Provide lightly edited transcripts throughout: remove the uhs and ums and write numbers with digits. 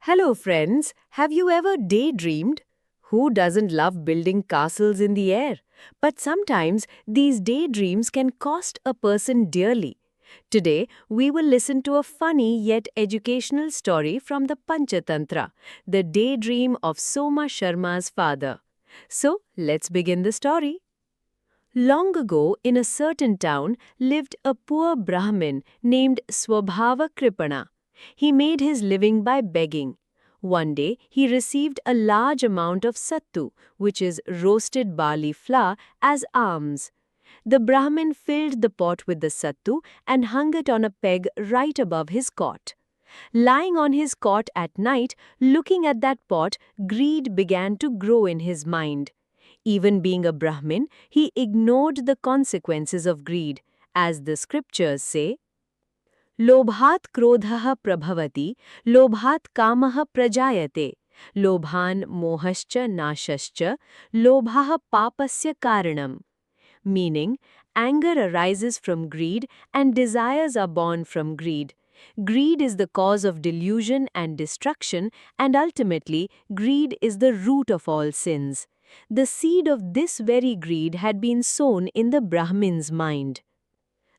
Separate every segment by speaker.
Speaker 1: Hello, friends. Have you ever daydreamed? Who doesn't love building castles in the air? But sometimes these daydreams can cost a person dearly. Today, we will listen to a funny yet educational story from the Panchatantra, the daydream of Soma Sharma's father. So, let's begin the story. Long ago, in a certain town, lived a poor Brahmin named Swabhava Kripana. He made his living by begging. One day, he received a large amount of sattu, which is roasted barley flour, as alms. The Brahmin filled the pot with the sattu and hung it on a peg right above his cot. Lying on his cot at night, looking at that pot, greed began to grow in his mind. Even being a Brahmin, he ignored the consequences of greed, as the scriptures say, Lobhat krodhah prabhavati, lobhat kamah prajayate, lobhan mohascha nashascha, lobhah papasya karanam. Meaning, anger arises from greed and desires are born from greed. Greed is the cause of delusion and destruction, and ultimately, greed is the root of all sins. The seed of this very greed had been sown in the Brahmin's mind.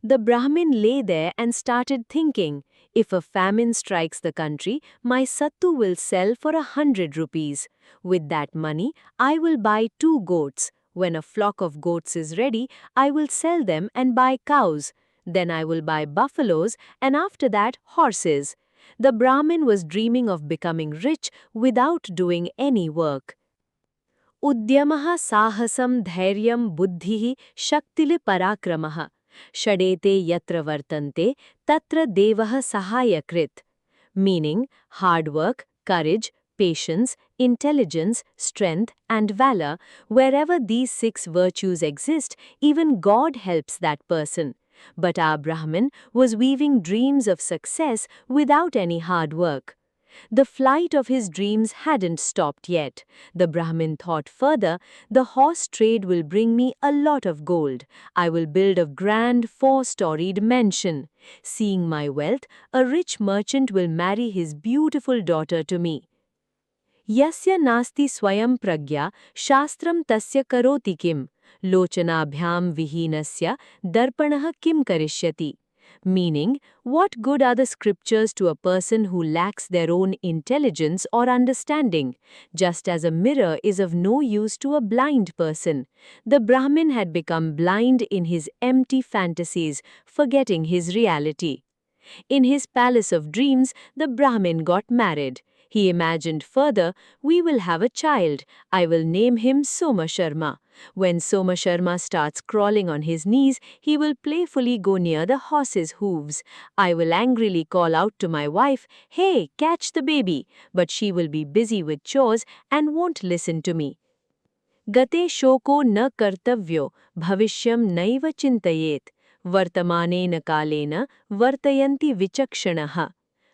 Speaker 1: The Brahmin lay there and started thinking, if a famine strikes the country, my sattu will sell for 100 rupees. With that money, I will buy 2 goats. When a flock of goats is ready, I will sell them and buy cows. Then I will buy buffaloes and after that horses. The Brahmin was dreaming of becoming rich without doing any work. उद्यमः साहसं धैर्यं बुद्धिः शक्तिः पराक्रमः षडेते यत्र वर्तन्ते तत्र देवः सहायकृत्. Meaning, hard work, courage, patience, intelligence, strength, and valor, wherever these 6 virtues exist, even God helps that person. But our Brahmin was weaving dreams of success without any hard work. The flight of his dreams hadn't stopped yet. The Brahmin thought further, the horse trade will bring me a lot of gold. I will build a grand 4-storied mansion. Seeing my wealth, a rich merchant will marry his beautiful daughter to me. Yasya nasti swayam pragya shastram tasya karoti kim लोचनाभ्याम vihinasya darpanah kim karishyati. Meaning, what good are the scriptures to a person who lacks their own intelligence or understanding? Just as a mirror is of no use to a blind person. The Brahmin had become blind in his empty fantasies, forgetting his reality. In his palace of dreams, the Brahmin got married. He imagined further, we will have a child. I will name him Soma Sharma. When Soma Sharma starts crawling on his knees, he will playfully go near the horse's hooves. I will angrily call out to my wife, hey, catch the baby. But she will be busy with chores and won't listen to me. Gate shoko na kartavyo, bhavishyam naiva chintayet. Vartamanena kalena, vartayanti vichakshanaha.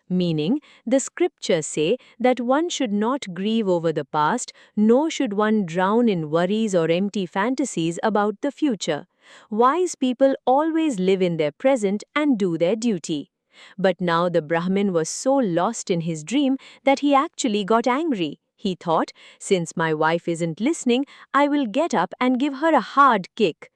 Speaker 1: Meaning, the scriptures say that one should not grieve over the past, nor should one drown in worries or empty fantasies about the future. Wise people always live in their present and do their duty. But now the Brahmin was so lost in his dream that he actually got angry. He thought, since my wife isn't listening, I will get up and give her a hard kick.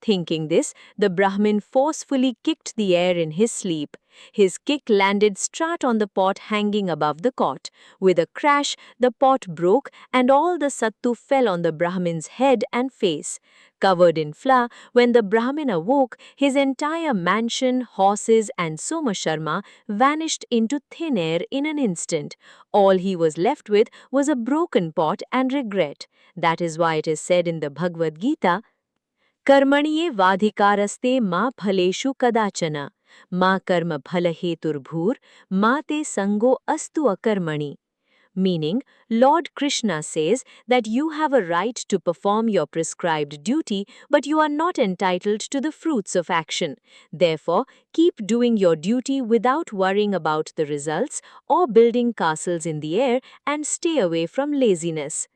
Speaker 1: Thinking this, the Brahmin forcefully kicked the air in his sleep. His kick landed straight on the pot hanging above the cot. With a crash, the pot broke and all the sattu fell on the Brahmin's head and face. Covered in flour, when the Brahmin awoke, his entire mansion, horses and Soma Sharma vanished into thin air in an instant. All he was left with was a broken pot and regret. That is why it is said in the Bhagavad Gita, कर्मणिये वाधिकारस्ते मा फलेषु कदाचन मा कर्म फलहेतुर्भूर मा te sango astu akarmani. Meaning, Lord Krishna says that you have a right to perform your prescribed duty, but you are not entitled to the fruits of action. Therefore, keep doing your duty without worrying about the results or building castles in the air and stay away from laziness.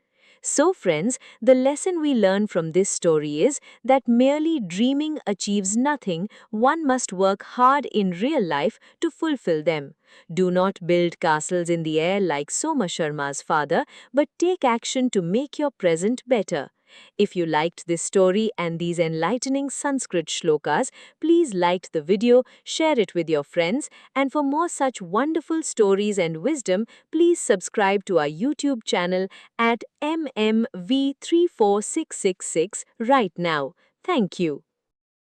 Speaker 1: So friends, the lesson we learn from this story is that merely dreaming achieves nothing, one must work hard in real life to fulfill them. Do not build castles in the air like Soma Sharma's father, but take action to make your present better. If you liked this story and these enlightening Sanskrit shlokas, please like the video, share it with your friends, and for more such wonderful stories and wisdom, please subscribe to our YouTube channel at MMV34666 right now. Thank you.